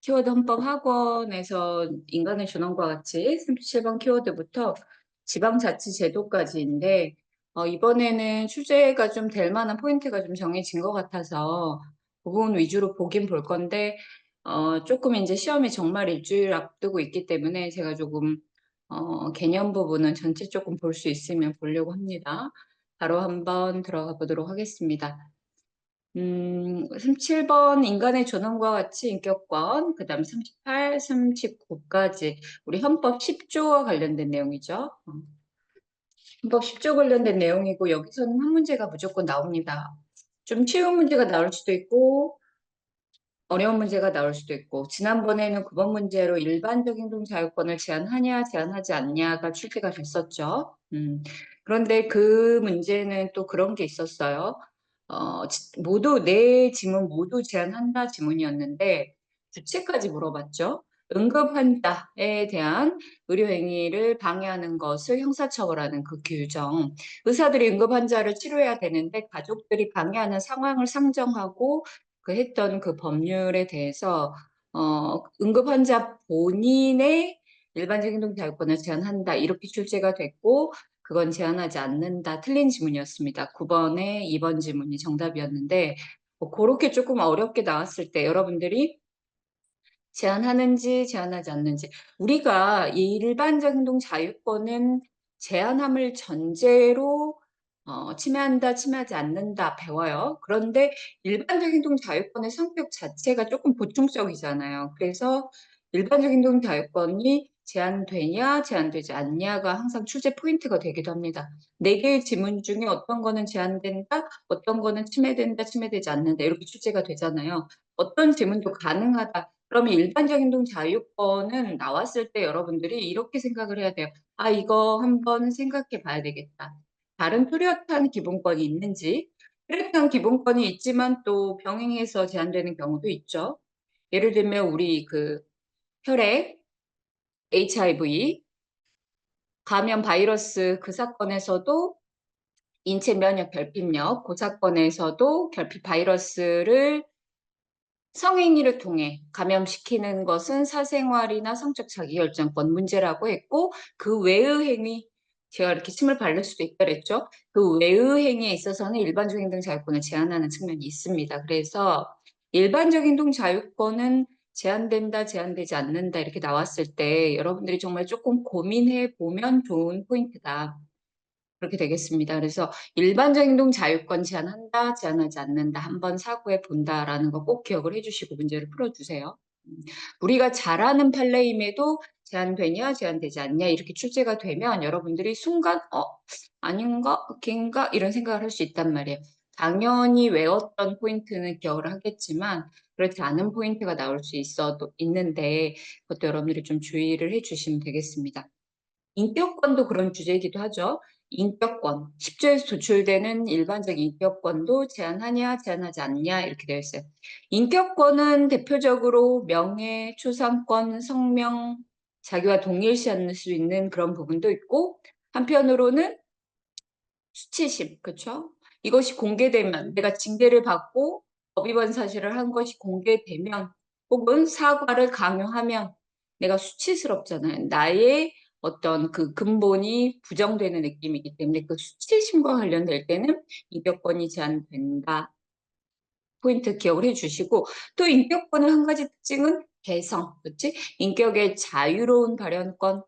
키워드 헌법 학원에서 인간의 존엄과 같이 37번 키워드부터 지방자치제도까지인데, 이번에는 주제가 좀 될 만한 포인트가 좀 정해진 것 같아서 그 부분 위주로 보긴 볼 건데, 조금 이제 시험이 정말 일주일 앞두고 있기 때문에 제가 조금, 개념 부분은 전체 조금 볼 수 있으면 보려고 합니다. 바로 한번 들어가 보도록 하겠습니다. 37번 인간의 존엄과 같이 인격권, 그 다음 38, 39까지 우리 헌법 10조와 관련된 내용이죠. 헌법 10조 관련된 내용이고 여기서는 한 문제가 무조건 나옵니다. 좀 쉬운 문제가 나올 수도 있고 어려운 문제가 나올 수도 있고 지난번에는 9번 문제로 일반적인 동자유권을 제한하냐 제한하지 않냐가 출제가 됐었죠. 그런데 그 문제는 또 그런 게 있었어요. 모두 네 지문 모두 제한한다 지문이었는데 주체까지 물어봤죠. 응급 환자에 대한 의료 행위를 방해하는 것을 형사처벌하는 그 규정. 의사들이 응급 환자를 치료해야 되는데 가족들이 방해하는 상황을 상정하고 그 했던 그 법률에 대해서 응급 환자 본인의 일반적인 동자유권을 제한한다 이렇게 출제가 됐고 그건 제한하지 않는다 틀린 지문이었습니다. 9번에 2번 지문이 정답이었는데 그렇게 조금 어렵게 나왔을 때 여러분들이 제한하는지 제한하지 않는지 우리가 이 일반적 행동 자유권은 제한함을 전제로 침해한다, 침해하지 않는다 배워요. 그런데 일반적 행동 자유권의 성격 자체가 조금 보충적이잖아요. 그래서 일반적 행동 자유권이 제한되냐, 제한되지 않냐가 항상 출제 포인트가 되기도 합니다. 네 개의 지문 중에 어떤 거는 제한된다, 어떤 거는 침해된다, 침해되지 않는다 이렇게 출제가 되잖아요. 어떤 지문도 가능하다. 그러면 일반적 행동 자유권은 나왔을 때 여러분들이 이렇게 생각을 해야 돼요. 아, 이거 한번 생각해 봐야 되겠다. 다른 뚜렷한 기본권이 있는지, 뚜렷한 기본권이 있지만 또 병행해서 제한되는 경우도 있죠. 예를 들면 우리 그 혈액, HIV, 감염 바이러스 그 사건에서도 인체 면역 결핍력, 그 사건에서도 결핍 바이러스를 성행위를 통해 감염시키는 것은 사생활이나 성적 자기결정권 문제라고 했고 그 외의 행위 제가 이렇게 침을 바를 수도 있다 그랬죠. 그 외의 행위에 있어서는 일반적 행동 자유권을 제한하는 측면이 있습니다. 그래서 일반적 행동 자유권은 제한된다, 제한되지 않는다 이렇게 나왔을 때 여러분들이 정말 조금 고민해 보면 좋은 포인트다. 그렇게 되겠습니다. 그래서 일반적 행동 자유권 제한한다, 제한하지 않는다, 한번 사고해 본다라는 거 꼭 기억을 해주시고 문제를 풀어주세요. 우리가 잘하는 판례임에도 제한되냐, 제한되지 않냐 이렇게 출제가 되면 여러분들이 순간 아닌가, 걔인가 이런 생각을 할 수 있단 말이에요. 당연히 외웠던 포인트는 기억을 하겠지만 그렇지 않은 포인트가 나올 수 있는데 그것도 여러분들이 좀 주의를 해주시면 되겠습니다. 인격권도 그런 주제이기도 하죠. 인격권, 10조에서 도출되는 일반적 인격권도 제한하냐, 제한하지 않냐 이렇게 되어 있어요. 인격권은 대표적으로 명예, 초상권, 성명, 자기와 동일시할 수 있는 그런 부분도 있고 한편으로는 수치심, 그렇죠? 이것이 공개되면 내가 징계를 받고 법 위반 사실을 한 것이 공개되면 혹은 사과를 강요하면 내가 수치스럽잖아요. 나의 어떤 그 근본이 부정되는 느낌이기 때문에 그 수치심과 관련될 때는 인격권이 제한된다. 포인트 기억을 해주시고 또 인격권의 한 가지 특징은 개성, 그렇지? 인격의 자유로운 발현권,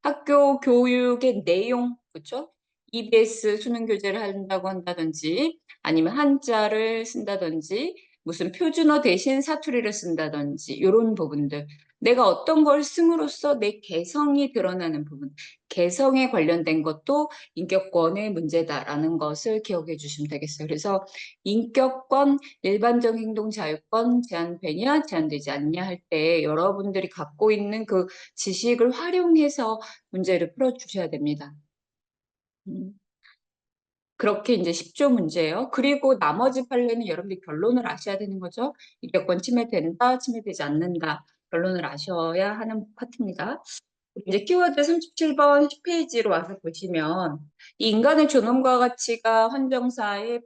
학교 교육의 내용, 그렇죠? EBS 수능 교재를 한다고 한다든지 아니면 한자를 쓴다든지 무슨 표준어 대신 사투리를 쓴다든지 이런 부분들 내가 어떤 걸 씀으로써 내 개성이 드러나는 부분 개성에 관련된 것도 인격권의 문제다라는 것을 기억해 주시면 되겠어요. 그래서 인격권, 일반적 행동 자유권 제한되냐 제한되지 않냐 할 때 여러분들이 갖고 있는 그 지식을 활용해서 문제를 풀어주셔야 됩니다. 그렇게 이제 10조 문제예요. 그리고 나머지 판례는 여러분들이 결론을 아셔야 되는 거죠. 인격권 침해된다, 침해되지 않는다. 결론을 아셔야 하는 파트입니다. 이제 키워드 37번 10페이지로 와서 보시면 이 인간의 존엄과 가치가 헌정사의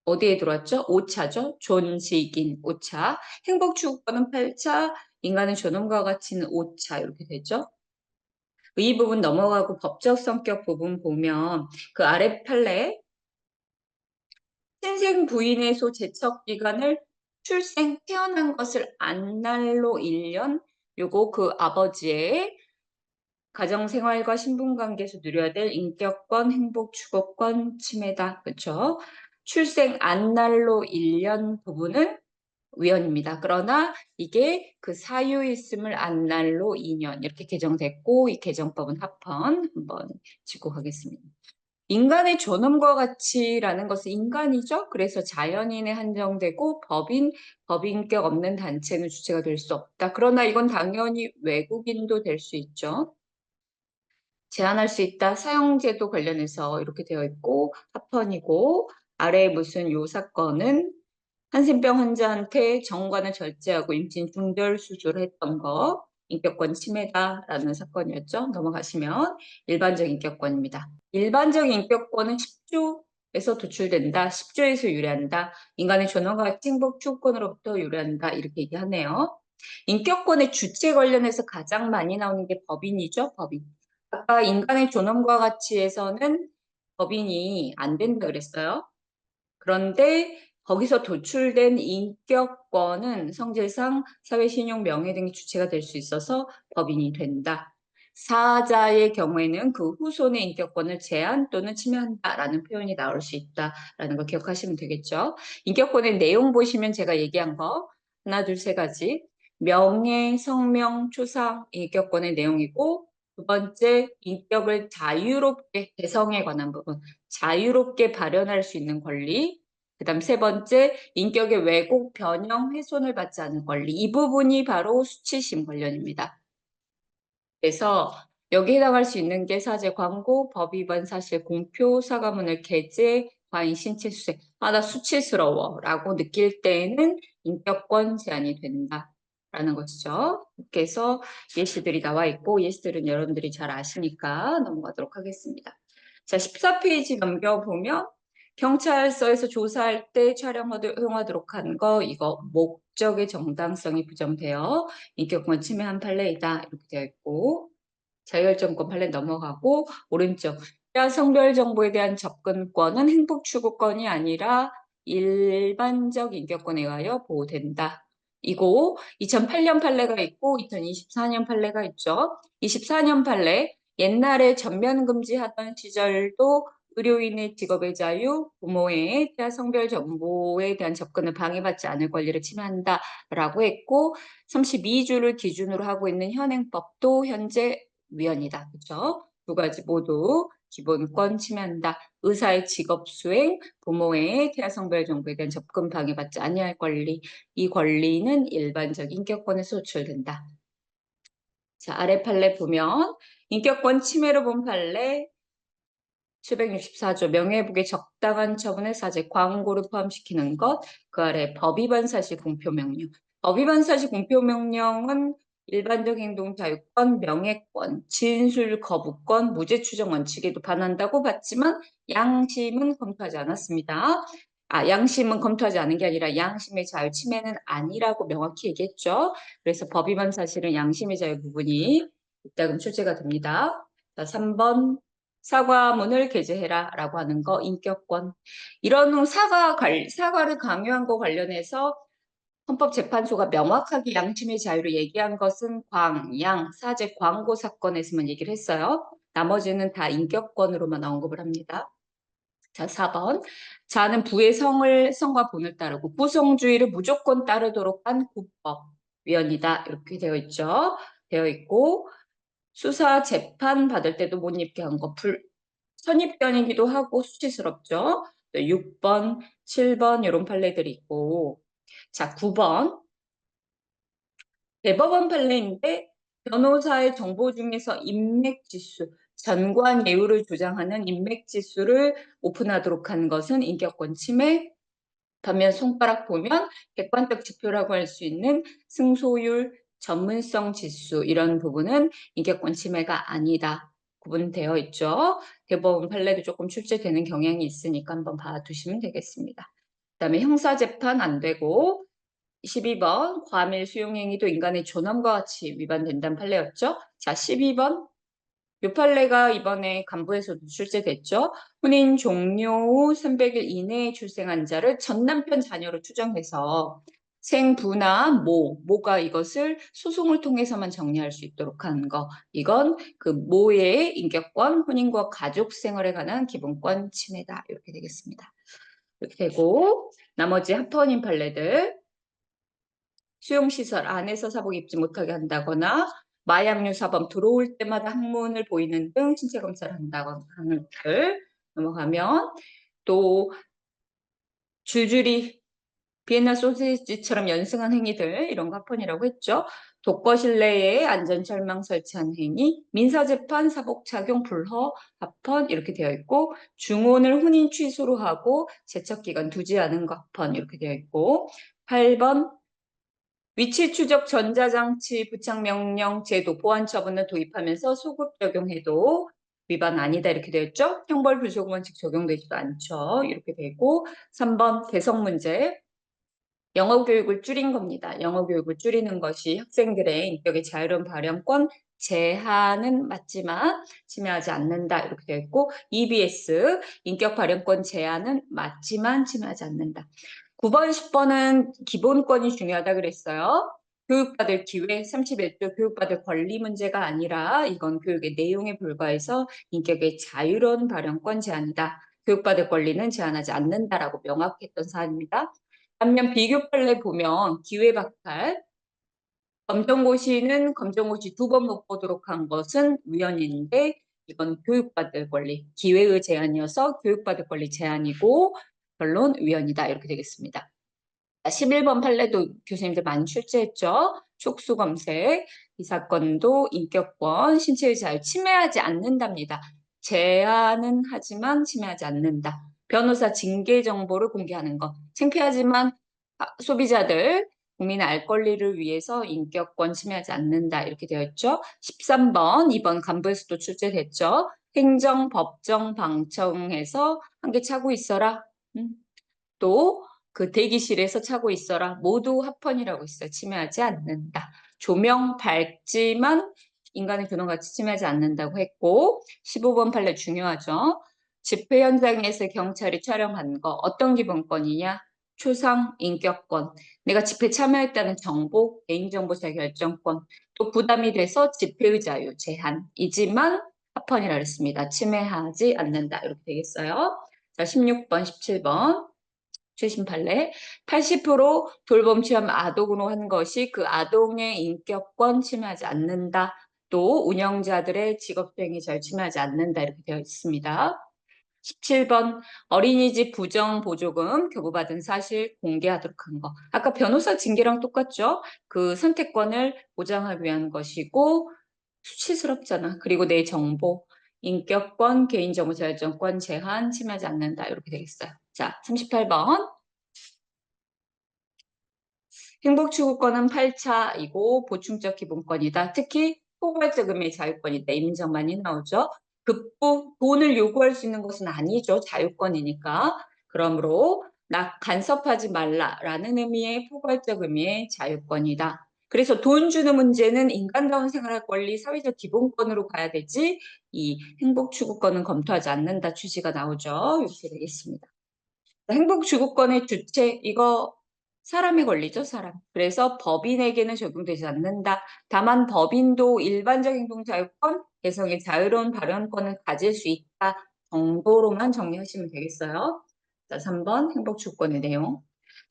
어디에 들어왔죠? 5차죠. 존직인 5차. 행복추구권은 8차. 인간의 존엄과 가치는 5차. 이렇게 되죠. 이 부분 넘어가고 법적 성격 부분 보면 그 아래 판례 신생 부인의 소 제척 기간을 출생 태어난 것을 안날로 1년 요거 그 아버지의 가정생활과 신분관계에서 누려야 될 인격권, 행복, 추구권 침해다. 그렇죠? 출생 안날로 1년 부분은 위헌입니다. 그러나 이게 그 사유 있음을 안날로 2년 이렇게 개정됐고 이 개정법은 합헌 한번 짚고 가겠습니다. 인간의 존엄과 가치라는 것은 인간이죠. 그래서 자연인에 한정되고 법인격 없는 단체는 주체가 될 수 없다. 그러나 이건 당연히 외국인도 될 수 있죠. 제한할 수 있다. 사형제도 관련해서 이렇게 되어 있고 합헌이고 아래 무슨 요 사건은 한센병 환자한테 정관을 절제하고 임신 중절 수술을 했던 거 인격권 침해다라는 사건이었죠. 넘어가시면 일반적 인격권입니다. 일반적 인격권은 10조에서 도출된다. 10조에서 유래한다. 인간의 존엄과 가치, 행복, 추구권으로부터 유래한다. 이렇게 얘기하네요. 인격권의 주체 관련해서 가장 많이 나오는 게 법인이죠. 법인. 아까 인간의 존엄과 가치에서는 법인이 안 된다 그랬어요. 그런데 거기서 도출된 인격권은 성질상 사회 신용 명예 등의 주체가 될 수 있어서 법인이 된다. 사자의 경우에는 그 후손의 인격권을 제한 또는 침해한다라는 표현이 나올 수 있다라는 거 기억하시면 되겠죠. 인격권의 내용 보시면 제가 얘기한 거 하나, 둘, 세 가지 명예, 성명, 초상, 인격권의 내용이고 두 번째 인격을 자유롭게 개성에 관한 부분 자유롭게 발현할 수 있는 권리 그다음 세 번째, 인격의 왜곡, 변형, 훼손을 받지 않은 권리. 이 부분이 바로 수치심 관련입니다. 그래서 여기 해당할 수 있는 게 사제 광고, 법 위반 사실 공표, 사과문을 게재, 과잉 신체 수색. 아, 나 수치스러워 라고 느낄 때에는 인격권 제한이 된다라는 것이죠. 이렇게 해서 예시들이 나와 있고 예시들은 여러분들이 잘 아시니까 넘어가도록 하겠습니다. 자, 14페이지 넘겨보면 경찰서에서 조사할 때 촬영 허용하도록 한 거 이거 목적의 정당성이 부정되어 인격권 침해한 판례이다 이렇게 되어 있고 자율정권 판례 넘어가고 오른쪽 성별 정보에 대한 접근권은 행복 추구권이 아니라 일반적 인격권에 의하여 보호된다. 이거 2008년 판례가 있고 2024년 판례가 있죠. 24년 판례 옛날에 전면 금지하던 시절도 의료인의 직업의 자유, 부모의 성별 정보에 대한 접근을 방해받지 않을 권리를 침해한다라고 했고 32주를 기준으로 하고 있는 현행법도 현재 위헌이다. 그렇죠? 두 가지 모두 기본권 침해한다. 의사의 직업 수행, 부모의 태아 성별 정보에 대한 접근 방해받지 아니할 권리. 이 권리는 일반적 인격권에서 호출된다. 자, 아래 판례 보면 인격권 침해로 본 판례 764조 명예회복의 적당한 처분의 사제 광고를 포함시키는 것, 그 아래 법 위반 사실 공표 명령. 법 위반 사실 공표 명령은 일반적 행동 자유권, 명예권, 진술 거부권, 무죄 추정 원칙에도 반한다고 봤지만 양심은 검토하지 않았습니다. 양심은 검토하지 않은 게 아니라 양심의 자유 침해는 아니라고 명확히 얘기했죠. 그래서 법 위반 사실은 양심의 자유 부분이 이따금 출제가 됩니다. 자, 3번 사과문을 게재해라 라고 하는 거 인격권 이런 사과를 강요한 거 관련해서 헌법재판소가 명확하게 양심의 자유를 얘기한 것은 사제 광고 사건에서만 얘기를 했어요. 나머지는 다 인격권으로만 언급을 합니다. 자, 4번. 자는 부의 성과 본을 따르고 부성주의를 무조건 따르도록 한 국법 위헌이다. 이렇게 되어 있죠. 되어 있고 수사 재판 받을 때도 못 입게 한 거 선입견이기도 하고 수치스럽죠. 6번, 7번 이런 판례들이 있고 자, 9번 대법원 판례인데 변호사의 정보 중에서 인맥지수, 전관 예우를 주장하는 인맥지수를 오픈하도록 한 것은 인격권 침해. 반면 손가락 보면 객관적 지표라고 할 수 있는 승소율, 전문성 지수 이런 부분은 인격권 침해가 아니다. 구분되어 있죠. 대법원 판례도 조금 출제되는 경향이 있으니까 한번 봐두시면 되겠습니다. 그다음에 형사재판 안 되고 12번 과밀 수용행위도 인간의 존엄과 같이 위반된다는 판례였죠. 자, 12번 요 판례가 이번에 간부에서도 출제됐죠. 혼인 종료 후 300일 이내에 출생한 자를 전 남편 자녀로 추정해서 생부나 모가 이것을 소송을 통해서만 정리할 수 있도록 하는 거. 이건 그 모의 인격권, 혼인과 가족 생활에 관한 기본권 침해다. 이렇게 되겠습니다. 이렇게 되고 나머지 합헌인 판례들 수용시설 안에서 사복 입지 못하게 한다거나 마약류 사범 들어올 때마다 항문을 보이는 등 신체 검사를 한다거나 하는 것들 넘어가면 또 줄줄이 비엔나 소시지처럼 연승한 행위들 이런 거 합헌이라고 했죠. 독거 실내에 안전철망 설치한 행위, 민사재판 사복 착용 불허 합헌 이렇게 되어 있고 중혼을 혼인 취소로 하고 제척기간 두지 않은 거 합헌 이렇게 되어 있고 8번 위치 추적 전자장치 부착명령 제도 보안 처분을 도입하면서 소급 적용해도 위반 아니다 이렇게 되어 있죠. 형벌 불소급 원칙 적용되지도 않죠. 이렇게 되고 3번 개성 문제 영어 교육을 줄인 겁니다. 영어 교육을 줄이는 것이 학생들의 인격의 자유로운 발현권 제한은 맞지만 침해하지 않는다 이렇게 되어 있고 EBS 인격 발현권 제한은 맞지만 침해하지 않는다. 9번, 10번은 기본권이 중요하다 그랬어요. 교육받을 기회, 31조 교육받을 권리 문제가 아니라 이건 교육의 내용에 불과해서 인격의 자유로운 발현권 제한이다. 교육받을 권리는 제한하지 않는다라고 명확했던 사안입니다. 반면 비교 판례 보면 기회박탈, 검정고시는 검정고시 2번 못 보도록 한 것은 위헌인데 이건 교육받을 권리, 기회의 제한이어서 교육받을 권리 제한이고 결론 위헌이다 이렇게 되겠습니다. 11번 판례도 교수님들 많이 출제했죠. 촉수 검색, 이 사건도 인격권, 신체의 자유 침해하지 않는답니다. 제한은 하지만 침해하지 않는다. 변호사 징계 정보를 공개하는 것. 창피하지만 소비자들, 국민의 알 권리를 위해서 인격권 침해하지 않는다. 이렇게 되어 있죠. 13번, 이번 간부에서도 출제됐죠. 행정, 법정, 방청해서 한 개 차고 있어라. 또 그 대기실에서 차고 있어라. 모두 합헌이라고 있어요. 침해하지 않는다. 조명 밝지만 인간의 균형같이 침해하지 않는다고 했고 15번 판례 중요하죠. 집회 현장에서 경찰이 촬영한 거 어떤 기본권이냐? 초상 인격권. 내가 집회 참여했다는 정보, 개인정보 자결정권. 또 부담이 돼서 집회의 자유 제한이지만 합헌이라고 했습니다. 침해하지 않는다. 이렇게 되겠어요. 자, 16번, 17번. 최신 판례 80% 돌봄 취업 아동으로 한 것이 그 아동의 인격권 침해하지 않는다. 또 운영자들의 직업수행이 잘 침해하지 않는다. 이렇게 되어 있습니다. 17번 어린이집 부정 보조금 교부받은 사실 공개하도록 한 거. 아까 변호사 징계랑 똑같죠? 그 선택권을 보장하기 위한 것이고 수치스럽잖아. 그리고 내 정보, 인격권, 개인정보 자율정권 제한 침해하지 않는다. 이렇게 되겠어요. 자, 38번. 행복추구권은 8차이고 보충적 기본권이다. 특히 포괄적금의 자유권이다. 임정 많이 나오죠. 급부 돈을 요구할 수 있는 것은 아니죠. 자유권이니까. 그러므로 나 간섭하지 말라라는 의미의 포괄적 의미의 자유권이다. 그래서 돈 주는 문제는 인간다운 생활할 권리, 사회적 기본권으로 가야 되지 이 행복추구권은 검토하지 않는다 취지가 나오죠. 이렇게 되겠습니다. 행복주거권의 주체 이거 사람의 권리죠, 사람. 그래서 법인에게는 적용되지 않는다. 다만 법인도 일반적 행동자유권, 개성의 자유로운 발언권을 가질 수 있다 정도로만 정리하시면 되겠어요. 자, 3번 행복주거권의 내용.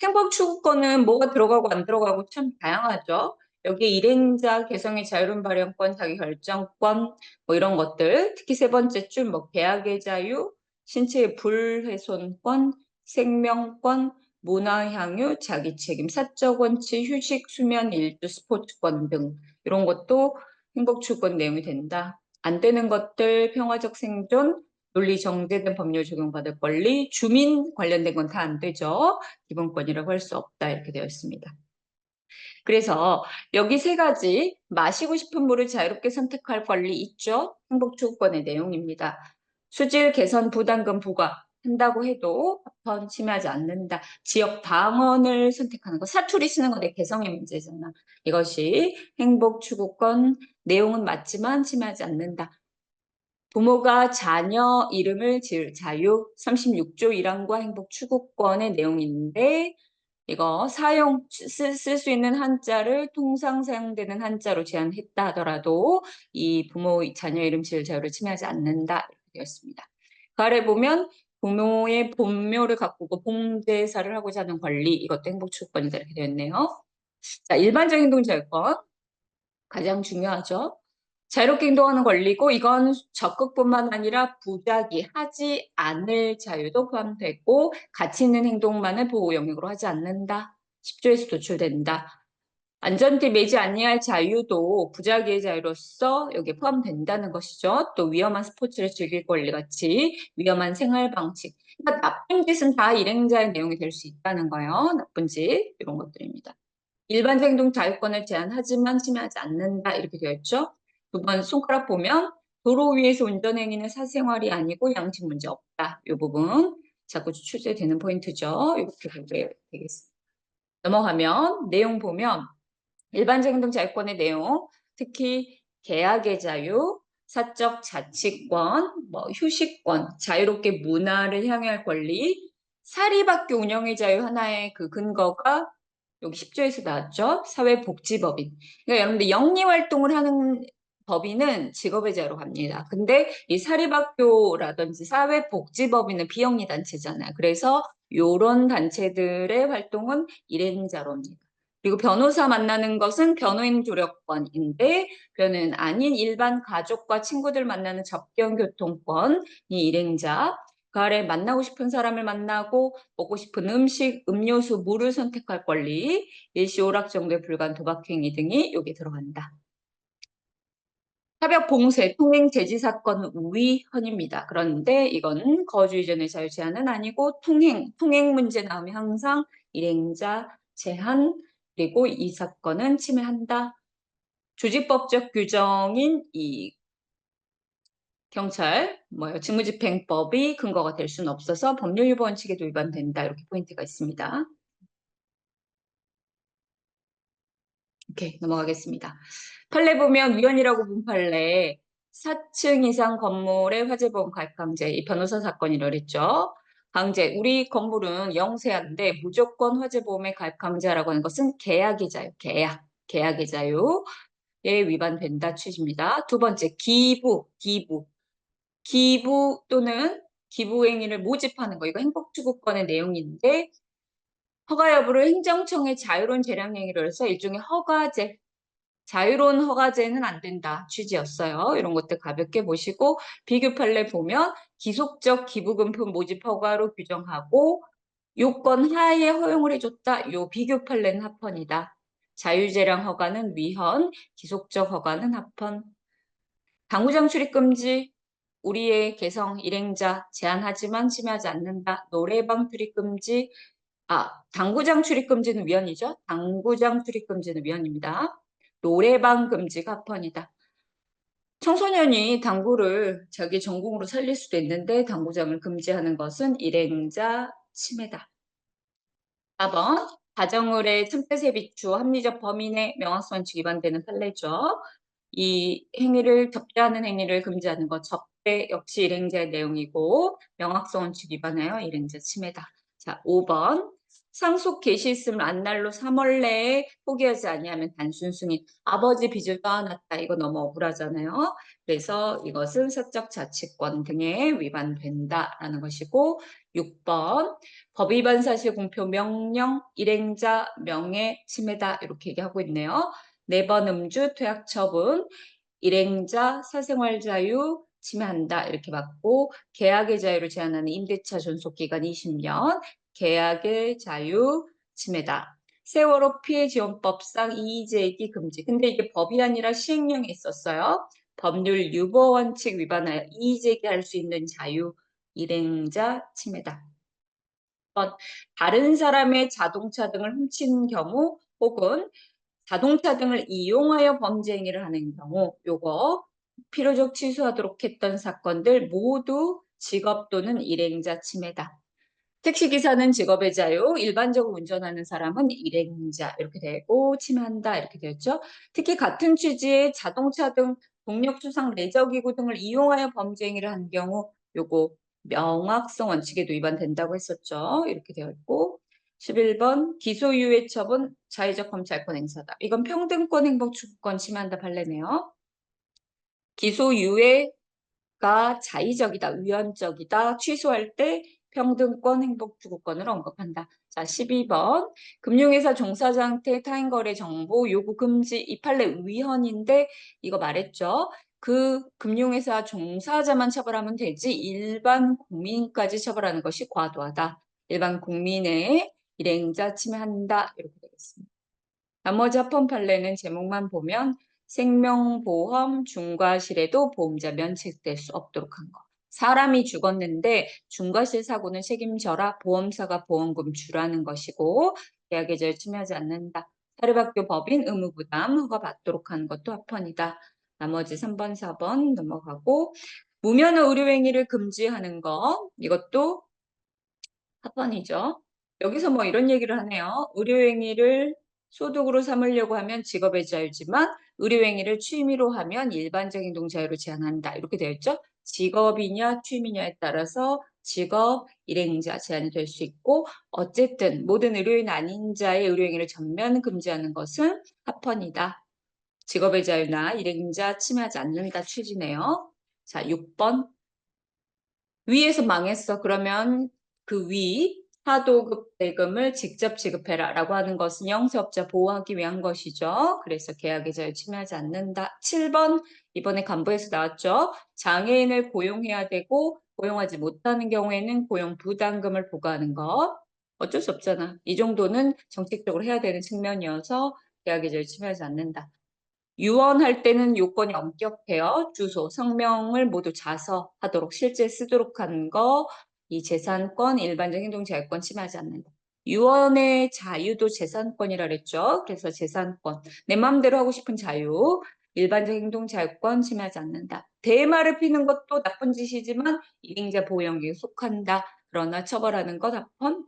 행복추구권은 뭐가 들어가고 안 들어가고 참 다양하죠. 여기 일행자 개성의 자유로운 발언권, 자기결정권 뭐 이런 것들 특히 세 번째 줄 뭐 계약의 자유, 신체의 불훼손권, 생명권, 문화향유, 자기책임, 사적 원칙, 휴식, 수면, 일주, 스포츠권 등 이런 것도 행복추구권 내용이 된다. 안 되는 것들 평화적 생존, 논리 정제된 법률 적용받을 권리, 주민 관련된 건 다 안 되죠. 기본권이라고 할 수 없다 이렇게 되어 있습니다. 그래서 여기 세 가지 마시고 싶은 물을 자유롭게 선택할 권리 있죠. 행복추구권의 내용입니다. 수질 개선 부담금 부과 한다고 해도 합헌 침해하지 않는다. 지역 방언을 선택하는 거. 사투리 쓰는 거 내 개성의 문제잖아. 이것이 행복 추구권 내용은 맞지만 침해하지 않는다. 부모가 자녀 이름을 지을 자유 36조 1항과 행복 추구권의 내용이 있는데 이거 쓸 수 있는 한자를 통상 사용되는 한자로 제한했다 하더라도 이 부모 자녀 이름 지을 자유를 침해하지 않는다 이렇게 되어 있습니다. 그 아래 보면 부모의 본묘를 가꾸고 봉제사를 하고자 하는 권리 이것도 행복추구권이다 이렇게 되어 있네요. 자, 일반적인 행동자유권 가장 중요하죠. 자유롭게 행동하는 권리고 이건 적극뿐만 아니라 부작위 하지 않을 자유도 포함되고 가치 있는 행동만을 보호 영역으로 하지 않는다. 10조에서 도출된다. 안전띠 매지 아니할 자유도 부작위의 자유로서 여기에 포함된다는 것이죠. 또 위험한 스포츠를 즐길 권리 같이 위험한 생활 방식. 그러니까 나쁜 짓은 다 일행자의 내용이 될 수 있다는 거예요. 나쁜 짓 이런 것들입니다. 일반 행동 자유권을 제한하지만 침해하지 않는다 이렇게 되어 있죠. 두 번 손가락 보면 도로 위에서 운전 행위는 사생활이 아니고 양식 문제 없다. 이 부분 자꾸 출제되는 포인트죠. 이렇게 보게 되겠습니다. 넘어가면 내용 보면 일반적 행동 자유권의 내용 특히 계약의 자유, 사적 자치권, 휴식권, 자유롭게 문화를 향유할 권리, 사립학교 운영의 자유 하나의 그 근거가 여기 10조에서 나왔죠. 사회복지법인. 그러니까 여러분들 영리활동을 하는 법인은 직업의 자유로 갑니다. 근데 이 사립학교라든지 사회복지법인은 비영리 단체잖아요. 그래서 이런 단체들의 활동은 일행자로입니다. 그리고 변호사 만나는 것은 변호인 조력권인데 그는 아닌 일반 가족과 친구들 만나는 접견교통권이 일행자. 그 아래 만나고 싶은 사람을 만나고 먹고 싶은 음식, 음료수, 물을 선택할 권리, 일시 오락 정도에 불과한 도박행위 등이 여기 들어간다. 사벽 봉쇄, 통행 제지 사건 위헌입니다. 그런데 이건 거주 이전의 자유 제한은 아니고 통행 문제 나오면 항상 일행자 제한 그리고 이 사건은 침해한다. 조직법적 규정인 이 경찰, 직무집행법이 근거가 될 수는 없어서 법률 원칙에도 위반된다. 이렇게 포인트가 있습니다. 오케이, 넘어가겠습니다. 판례 보면 위헌이라고 본 판례 4층 이상 건물의 화재보험 가입강제 이 변호사 사건이라 그랬죠. 강제 우리 건물은 영세한데 무조건 화재보험에 가입강제라고 하는 것은 계약의 자유, 계약의 자유에 위반된다 취지입니다. 두 번째 기부 또는 기부행위를 모집하는 거 이거 행복추구권의 내용인데 허가 여부를 행정청의 자유로운 재량행위로 해서 일종의 허가제 자유로운 허가제는 안 된다 취지였어요. 이런 것들 가볍게 보시고 비교 판례 보면 기속적 기부금품 모집 허가로 규정하고 요건 하에 허용을 해줬다. 요 비교 판례는 합헌이다. 자유재량 허가는 위헌, 기속적 허가는 합헌. 당구장 출입 금지 우리의 개성 일행자 제한하지만 침해하지 않는다. 노래방 출입 금지 당구장 출입 금지는 위헌이죠. 당구장 출입 금지는 위헌입니다. 노래방 금지가 합헌이다. 청소년이 당구를 자기 전공으로 살릴 수도 있는데 당구장을 금지하는 것은 일행자 침해다. 4번 가정의례 층폐세 비추 합리적 범인의 명확성원칙 위반되는 판례죠. 이 행위를 접대하는 행위를 금지하는 것 접대 역시 일행자의 내용이고 명확성원칙 위반하여 일행자 침해다. 자, 5번 상속 개시 있음 안날로 3월 내에 포기하지 아니하면 단순 승인 아버지 빚을 떠안았다. 이거 너무 억울하잖아요. 그래서 이것은 사적 자치권 등에 위반된다라는 것이고 6번 법 위반 사실 공표 명령 일행자 명예 침해다 이렇게 얘기하고 있네요. 4번 음주 퇴학 처분 일행자 사생활 자유 침해한다 이렇게 받고 계약의 자유를 제한하는 임대차 존속 기간 20년 계약의 자유 침해다. 세월호 피해지원법상 이의제기 금지. 근데 이게 법이 아니라 시행령에 있었어요. 법률 유보 원칙 위반하여 이의제기할 수 있는 자유 일행자 침해다. 다른 사람의 자동차 등을 훔친 경우 혹은 자동차 등을 이용하여 범죄 행위를 하는 경우 요거 필요적 취소하도록 했던 사건들 모두 직업 또는 일행자 침해다. 택시기사는 직업의 자유, 일반적으로 운전하는 사람은 일행자 이렇게 되고 침해한다 이렇게 되었죠. 특히 같은 취지의 자동차 등 동력수상 레저기구 등을 이용하여 범죄 행위를 한 경우 요거 명확성 원칙에도 위반된다고 했었죠. 이렇게 되어 있고 11번 기소유예 처분 자의적 검찰권 행사다. 이건 평등권 행복 추구권 침해한다 판례네요. 기소유예 가 자의적이다, 위헌적이다, 취소할 때 평등권, 행복추구권을 언급한다. 자, 12번. 금융회사 종사자한테 타인거래 정보 요구 금지 이 판례 위헌인데 이거 말했죠. 그 금융회사 종사자만 처벌하면 되지 일반 국민까지 처벌하는 것이 과도하다. 일반 국민의 일행자 침해한다. 이렇게 되겠습니다. 나머지 합헌 판례는 제목만 보면 생명보험 중과실에도 보험자 면책될 수 없도록 한 거. 사람이 죽었는데 중과실 사고는 책임져라. 보험사가 보험금 주라는 것이고 계약의 자유 침해하지 않는다. 사립학교 법인 의무부담 허가받도록 하는 것도 합헌이다. 나머지 3번, 4번 넘어가고 무면허 의료행위를 금지하는 거 이것도 합헌이죠. 여기서 뭐 이런 얘기를 하네요. 의료행위를 소득으로 삼으려고 하면 직업의 자유지만 의료행위를 취미로 하면 일반적인 동자유로 제한한다. 이렇게 되어 있죠. 직업이냐 취미냐에 따라서 직업, 일행자 제한이 될 수 있고 어쨌든 모든 의료인 아닌 자의 의료행위를 전면 금지하는 것은 합헌이다. 직업의 자유나 일행자 침해하지 않는다 취지네요. 자, 6번. 위에서 망했어. 그러면 그 위 하도급 대금을 직접 지급해라 라고 하는 것은 영세업자 보호하기 위한 것이죠. 그래서 계약의 자유 침해하지 않는다. 7번 이번에 간부에서 나왔죠. 장애인을 고용해야 되고 고용하지 못하는 경우에는 고용 부담금을 부과하는 것. 어쩔 수 없잖아. 이 정도는 정책적으로 해야 되는 측면이어서 계약의 자유 침해하지 않는다. 유언할 때는 요건이 엄격해요. 주소, 성명을 모두 자서하도록 실제 쓰도록 하는 거, 이 재산권, 일반적 행동자유권 침해하지 않는다. 유언의 자유도 재산권이라 그랬죠. 그래서 재산권, 내 마음대로 하고 싶은 자유, 일반적 행동자유권 침해하지 않는다. 대마를 피는 것도 나쁜 짓이지만 이행자 보호 영역에 속한다. 그러나 처벌하는 것 합헌,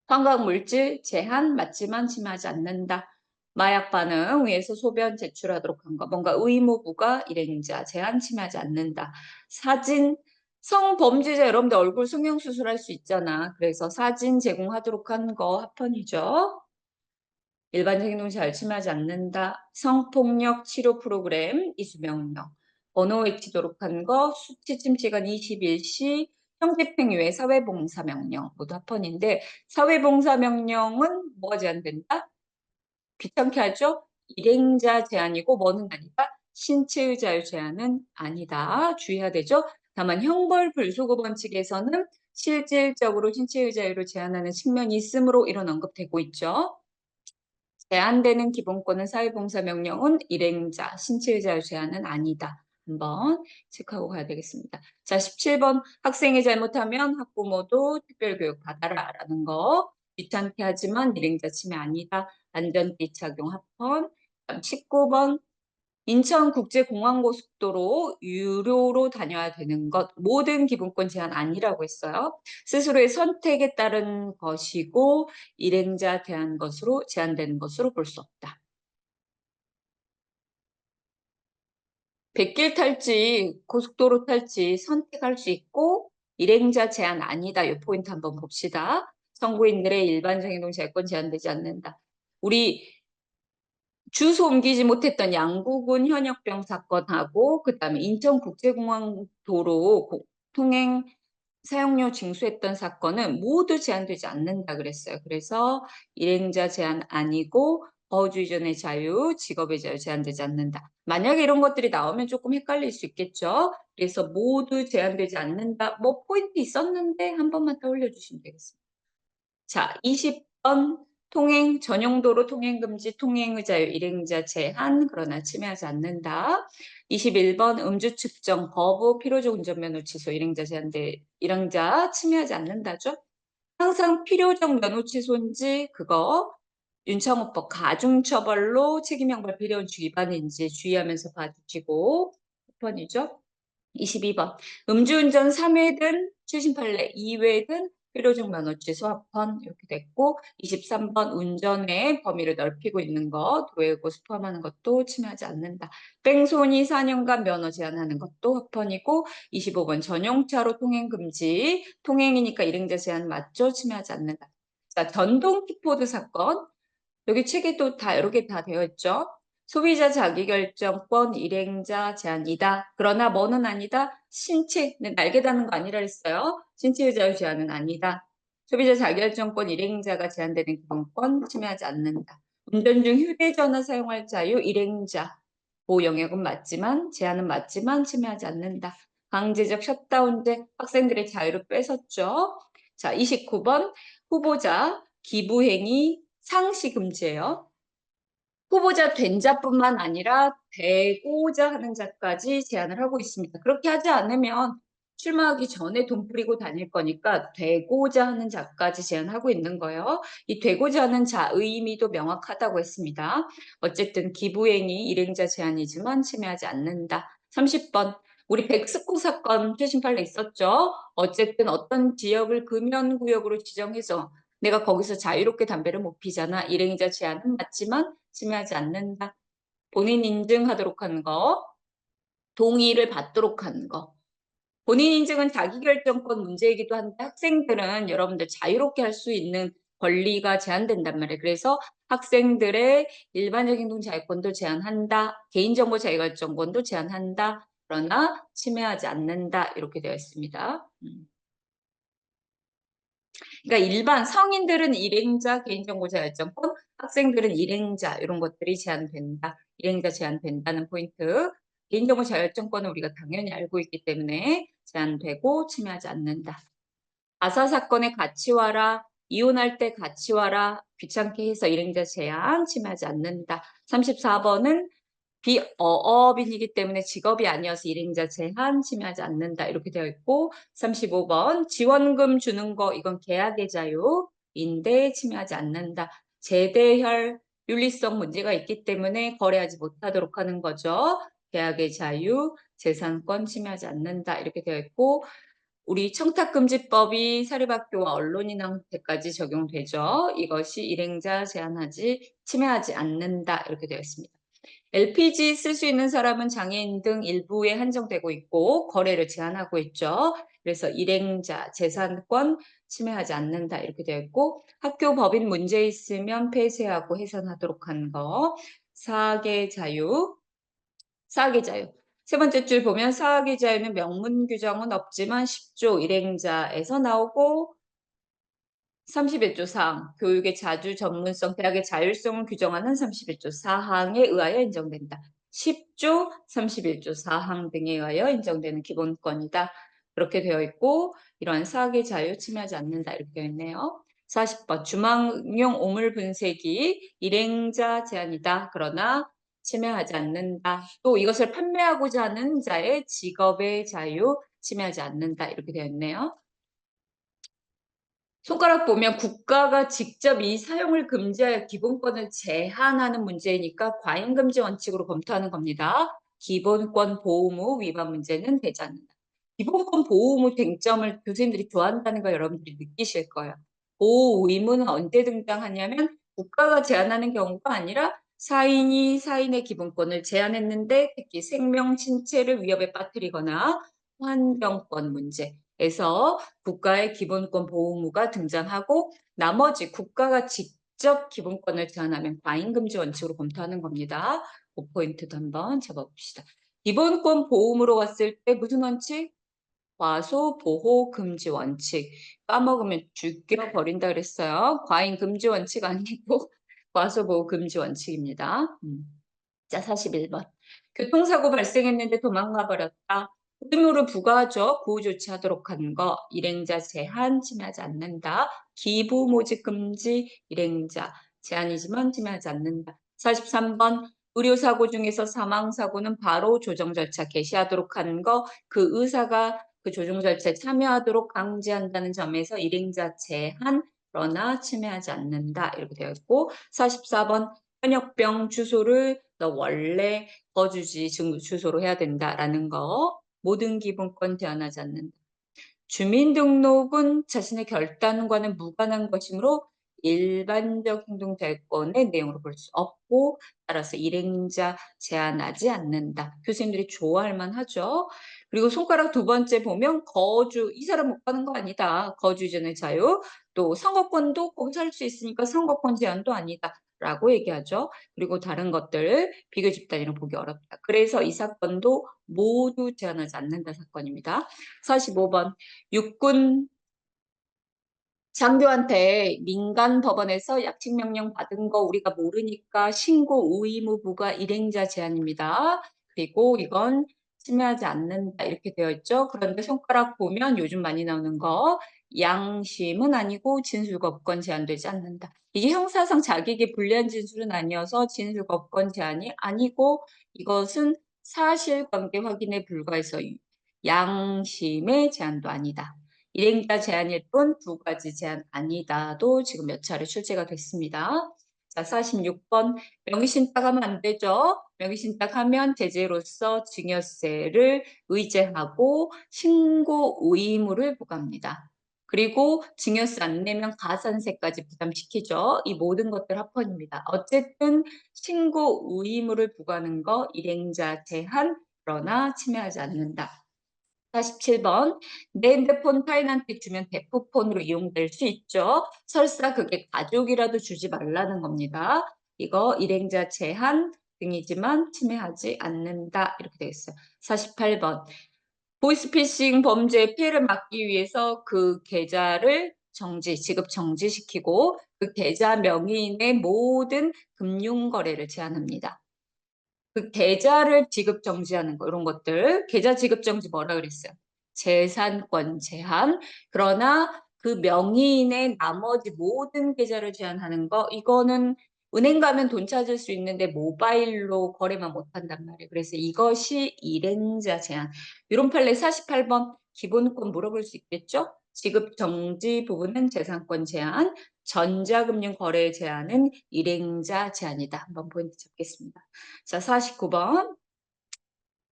환각물질 제한 맞지만 침해하지 않는다. 마약 반응 위에서 소변 제출하도록 한 거. 뭔가 의무부가 일행자 제한 침해하지 않는다. 사진 성범죄자 여러분들 얼굴 성형수술할 수 있잖아. 그래서 사진 제공하도록 한 거 합헌이죠. 일반적 행동 잘 침해하지 않는다. 성폭력 치료 프로그램 이수명령. 번호 외치도록 한 거, 수치 침시간 21시, 형집행 외 사회봉사명령 모두 합헌인데 사회봉사명령은 뭐가 제한된다? 귀찮게 하죠? 일행자 제한이고 뭐는 아니다? 신체의 자유 제한은 아니다. 주의해야 되죠? 다만 형벌 불소급 원칙에서는 실질적으로 신체의 자유를 제한하는 측면이 있으므로 이런 언급되고 있죠. 제한되는 기본권은 사회봉사명령은 일행자, 신체의 자유 제한은 아니다. 한번 체크하고 가야 되겠습니다. 자, 17번 학생이 잘못하면 학부모도 특별교육 받아라 라는 거. 귀찮게 하지만 일행자 침해 아니다. 안전띠 착용 합헌. 19번 인천국제공항고속도로 유료로 다녀야 되는 것 모든 기본권 제한 아니라고 했어요. 스스로의 선택에 따른 것이고 일행자 대한 것으로 제한되는 것으로 볼 수 없다. 백길 탈지, 고속도로 탈지 선택할 수 있고 일행자 제한 아니다. 이 포인트 한번 봅시다. 선고인들의 일반적 행동 자유권 제한되지 않는다. 우리 주소 옮기지 못했던 양구군 현역병 사건하고 그다음에 인천국제공항 도로 통행 사용료 징수했던 사건은 모두 제한되지 않는다 그랬어요. 그래서 일행자 제한 아니고 거주 이전의 자유, 직업의 자유 제한되지 않는다. 만약에 이런 것들이 나오면 조금 헷갈릴 수 있겠죠. 그래서 모두 제한되지 않는다. 뭐 포인트 있었는데 한 번만 떠올려 주시면 되겠습니다. 자, 20번 통행 전용도로 통행금지 통행의 자유 일행자 제한 그러나 침해하지 않는다. 21번 음주 측정 거부 필요적 운전면허 취소 일행자 제한돼 일행자 침해하지 않는다죠. 항상 필요적 면허 취소인지 그거 윤창호법 가중처벌로 책임형벌 필요운주 위반인지 주의하면서 봐주시고 6번이죠. 22번. 음주운전 3회든 최신 판례 2회든 필요적 면허 취소 합헌 이렇게 됐고 23번 운전의 범위를 넓히고 있는 것 도외고스 포함하는 것도 침해하지 않는다. 뺑소니 4년간 면허 제한하는 것도 합헌이고 25번 전용차로 통행 금지 통행이니까 일행자 제한 맞죠? 침해하지 않는다. 자, 전동 킥보드 사건 여기 책에도 다 여러 개 다 되어 있죠. 소비자 자기결정권 일행자 제한이다. 그러나 뭐는 아니다. 신체, 날개 다는 거 아니라 했어요. 신체의 자유 제한은 아니다. 소비자 자기결정권 일행자가 제한되는 기본권 침해하지 않는다. 운전 중 휴대전화 사용할 자유 일행자 보호 영역은 맞지만 제한은 맞지만 침해하지 않는다. 강제적 셧다운제 학생들의 자유를 뺏었죠. 자, 29번 후보자 기부행위 상시 금지예요. 후보자 된 자뿐만 아니라 되고자 하는 자까지 제한을 하고 있습니다. 그렇게 하지 않으면 출마하기 전에 돈 뿌리고 다닐 거니까 되고자 하는 자까지 제한하고 있는 거예요. 이 되고자 하는 자 의미도 명확하다고 했습니다. 어쨌든 기부행위 일행자 제한이지만 침해하지 않는다. 30번 우리 백스코 사건 최신 판례 있었죠. 어쨌든 어떤 지역을 금연구역으로 지정해서 내가 거기서 자유롭게 담배를 못 피잖아. 일행자 제한은 맞지만 침해하지 않는다. 본인 인증하도록 하는 거, 동의를 받도록 하는 거. 본인 인증은 자기결정권 문제이기도 한데 학생들은 여러분들 자유롭게 할 수 있는 권리가 제한된단 말이에요. 그래서 학생들의 일반적인 행동 자유권도 제한한다. 개인정보 자기결정권도 제한한다. 그러나 침해하지 않는다. 이렇게 되어 있습니다. 그러니까 일반 성인들은 일행자 개인정보 자율정권, 학생들은 일행자 이런 것들이 제한된다. 일행자 제한된다는 포인트. 개인정보 자율정권은 우리가 당연히 알고 있기 때문에 제한되고 침해하지 않는다. 가사 사건에 같이 와라. 이혼할 때 같이 와라. 귀찮게 해서 일행자 제한 침해하지 않는다. 34번은 비어업인이기 때문에 직업이 아니어서 일행자 제한 침해하지 않는다. 이렇게 되어 있고 35번 지원금 주는 거 이건 계약의 자유인데 침해하지 않는다. 재대혈 윤리성 문제가 있기 때문에 거래하지 못하도록 하는 거죠. 계약의 자유, 재산권 침해하지 않는다. 이렇게 되어 있고 우리 청탁금지법이 사립학교와 언론인한테까지 적용되죠. 이것이 일행자 제한하지 침해하지 않는다. 이렇게 되어 있습니다. LPG 쓸 수 있는 사람은 장애인 등 일부에 한정되고 있고 거래를 제한하고 있죠. 그래서 일행자 재산권 침해하지 않는다 이렇게 되어 있고 학교 법인 문제 있으면 폐쇄하고 해산하도록 한 거. 사학의 자유, 사학의 자유. 세 번째 줄 보면 사학의 자유는 명문 규정은 없지만 10조 일행자에서 나오고 31조 사항, 교육의 자주 전문성, 대학의 자율성을 규정하는 31조 사항에 의하여 인정된다. 10조, 31조 사항 등에 의하여 인정되는 기본권이다. 그렇게 되어 있고 이러한 사학의 자유 침해하지 않는다. 이렇게 되어 있네요. 40번 주망용 오물 분쇄기 일행자 제한이다. 그러나 침해하지 않는다. 또 이것을 판매하고자 하는 자의 직업의 자유 침해하지 않는다. 이렇게 되어 있네요. 손가락 보면 국가가 직접 이 사용을 금지하여 기본권을 제한하는 문제이니까 과잉금지 원칙으로 검토하는 겁니다. 기본권 보호무 위반 문제는 되지 않는다. 기본권 보호무 쟁점을 교수님들이 좋아한다는 걸 여러분들이 느끼실 거예요. 보호 의무는 언제 등장하냐면 국가가 제한하는 경우가 아니라 사인이 사인의 기본권을 제한했는데 특히 생명, 신체를 위협에 빠뜨리거나 환경권 문제에서 국가의 기본권 보호무가 등장하고 나머지 국가가 직접 기본권을 제한하면 과잉금지 원칙으로 검토하는 겁니다. 그 포인트도 한번 잡아봅시다. 기본권 보호무로 왔을 때 무슨 원칙? 과소 보호 금지 원칙. 까먹으면 죽여버린다 그랬어요. 과잉 금지 원칙 아니고 과소 보호 금지 원칙입니다. 자, 41번. 교통사고 발생했는데 도망가 버렸다. 의무를 부과하죠. 구호 조치하도록 하는 거. 일행자 제한 침해하지 않는다. 기부 모집 금지 일행자 제한이지만 침해하지 않는다. 43번. 의료사고 중에서 사망사고는 바로 조정 절차 개시하도록 하는 거. 그 의사가 그 조정 절차에 참여하도록 강제한다는 점에서 일행자 제한 그러나 침해하지 않는다. 이렇게 되어 있고 44번. 현역병 주소를 너 원래 거주지 주소로 해야 된다라는 거. 모든 기본권 제한하지 않는다. 주민등록은 자신의 결단과는 무관한 것이므로 일반적 행동자유권의 내용으로 볼 수 없고 따라서 일행자 제한하지 않는다. 교수님들이 좋아할 만하죠. 그리고 손가락 두 번째 보면 거주, 이 사람 못 가는 거 아니다. 거주 이전의 자유. 또 선거권도 거기 살 수 있으니까 선거권 제한도 아니다. 라고 얘기하죠. 그리고 다른 것들 비교 집단으로 보기 어렵다. 그래서 이 사건도 모두 제한하지 않는다 사건입니다. 45번 육군 장교한테 민간 법원에서 약식 명령 받은 거 우리가 모르니까 신고 의무부가 일행자 제한입니다. 그리고 이건 침해하지 않는다 이렇게 되어 있죠. 그런데 손가락 보면 요즘 많이 나오는 거 양심은 아니고 진술거부권 제한되지 않는다. 이게 형사상 자기에게 불리한 진술은 아니어서 진술거부권 제한이 아니고 이것은 사실관계 확인에 불과해서 양심의 제한도 아니다. 일행자 제한일 뿐 두 가지 제한 아니다도 지금 몇 차례 출제가 됐습니다. 자, 46번 명의신탁하면 안 되죠. 명의신탁하면 제재로서 증여세를 의제하고 신고 의무를 부과합니다. 그리고 증여세 안 내면 가산세까지 부담시키죠. 이 모든 것들 합헌입니다. 어쨌든 신고 의무를 부과하는 거 일행자 제한 그러나 침해하지 않는다. 47번 내 핸드폰 타인한테 주면 대포폰으로 이용될 수 있죠. 설사 그게 가족이라도 주지 말라는 겁니다. 이거 일행자 제한 등이지만 침해하지 않는다. 이렇게 되겠어요. 48번 보이스피싱 범죄의 피해를 막기 위해서 그 계좌를 정지, 지급 정지시키고 그 계좌 명의인의 모든 금융거래를 제한합니다. 그 계좌를 지급 정지하는 거 이런 것들 계좌 지급 정지 뭐라 그랬어요? 재산권 제한. 그러나 그 명의인의 나머지 모든 계좌를 제한하는 거 이거는 은행 가면 돈 찾을 수 있는데 모바일로 거래만 못한단 말이에요. 그래서 이것이 일행자 제한. 이런 판례 48번 기본권 물어볼 수 있겠죠? 지급 정지 부분은 재산권 제한, 전자금융 거래 제한은 일행자 제한이다. 한번 포인트 잡겠습니다. 자, 49번.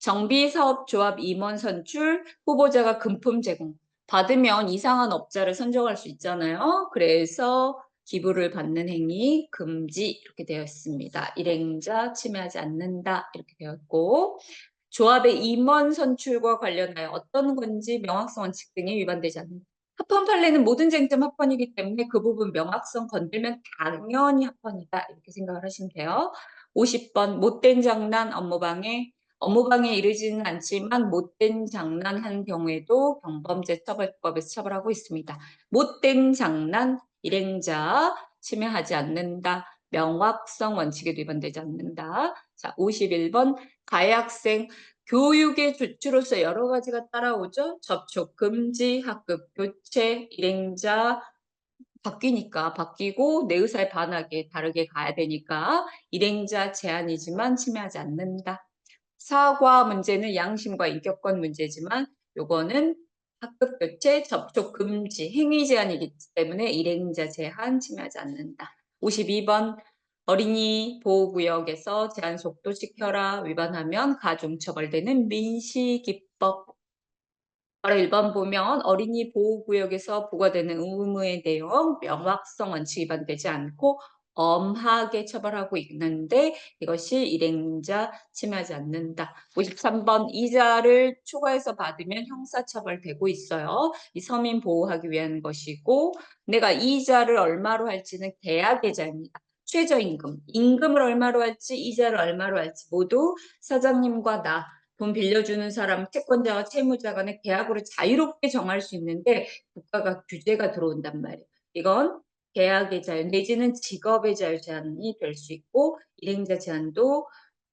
정비사업조합 임원 선출, 후보자가 금품 제공. 받으면 이상한 업자를 선정할 수 있잖아요. 그래서 기부를 받는 행위 금지 이렇게 되어 있습니다. 일행자 침해하지 않는다 이렇게 되어 있고 조합의 임원 선출과 관련하여 어떤 건지 명확성 원칙 등이 위반되지 않는다. 합헌 판례는 모든 쟁점 합헌이기 때문에 그 부분 명확성 건들면 당연히 합헌이다 이렇게 생각을 하시면 돼요. 50번 못된 장난 업무방해 이르지는 않지만 못된 장난한 경우에도 경범죄 처벌법에서 처벌하고 있습니다. 못된 장난 일행자 침해하지 않는다. 명확성 원칙에도 위반되지 않는다. 자, 51번 가해 학생 교육의 주체로서 여러 가지가 따라오죠. 접촉 금지, 학급 교체, 일행자 바뀌니까 바뀌고 내 의사에 반하게 다르게 가야 되니까 일행자 제한이지만 침해하지 않는다. 사과 문제는 양심과 인격권 문제지만 요거는 학급 교체, 접촉 금지, 행위 제한이기 때문에 일행자 제한 침해하지 않는다. 52번 어린이 보호구역에서 제한 속도 지켜라 위반하면 가중처벌되는 민식이법. 바로 1번 보면 어린이 보호구역에서 부과되는 의무의 내용 명확성 원칙 위반되지 않고 엄하게 처벌하고 있는데 이것이 일행자 침해하지 않는다. 53번 이자를 초과해서 받으면 형사처벌되고 있어요. 이 서민 보호하기 위한 것이고 내가 이자를 얼마로 할지는 계약 계좌입니다. 최저임금, 임금을 얼마로 할지 이자를 얼마로 할지 모두 사장님과 나 돈 빌려주는 사람, 채권자와 채무자 간의 계약으로 자유롭게 정할 수 있는데 국가가 규제가 들어온단 말이에요. 이건 계약의 자유 내지는 직업의 자유 제한이 될 수 있고 일행자 제한도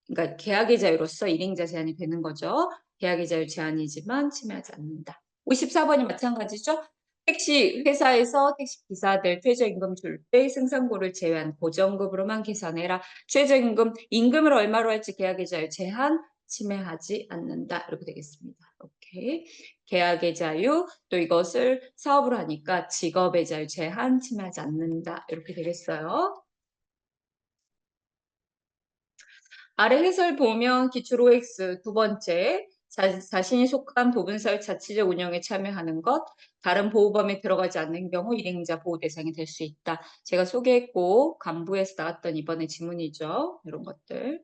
그러니까 계약의 자유로서 일행자 제한이 되는 거죠. 계약의 자유 제한이지만 침해하지 않는다. 54번이 마찬가지죠. 택시 회사에서 택시 기사들 최저임금 줄 때 승상고를 제외한 고정급으로만 계산해라. 최저임금 임금을 얼마로 할지 계약의 자유 제한 침해하지 않는다. 이렇게 되겠습니다. 오케이. 계약의 자유 또 이것을 사업으로 하니까 직업의 자유 제한 침해하지 않는다. 이렇게 되겠어요. 아래 해설 보면 기출 OX 두 번째 자신이 속한 부분사회 자치적 운영에 참여하는 것, 다른 보호범위에 들어가지 않는 경우 일행자 보호 대상이 될 수 있다. 제가 소개했고 간부에서 나왔던 이번에 지문이죠. 이런 것들.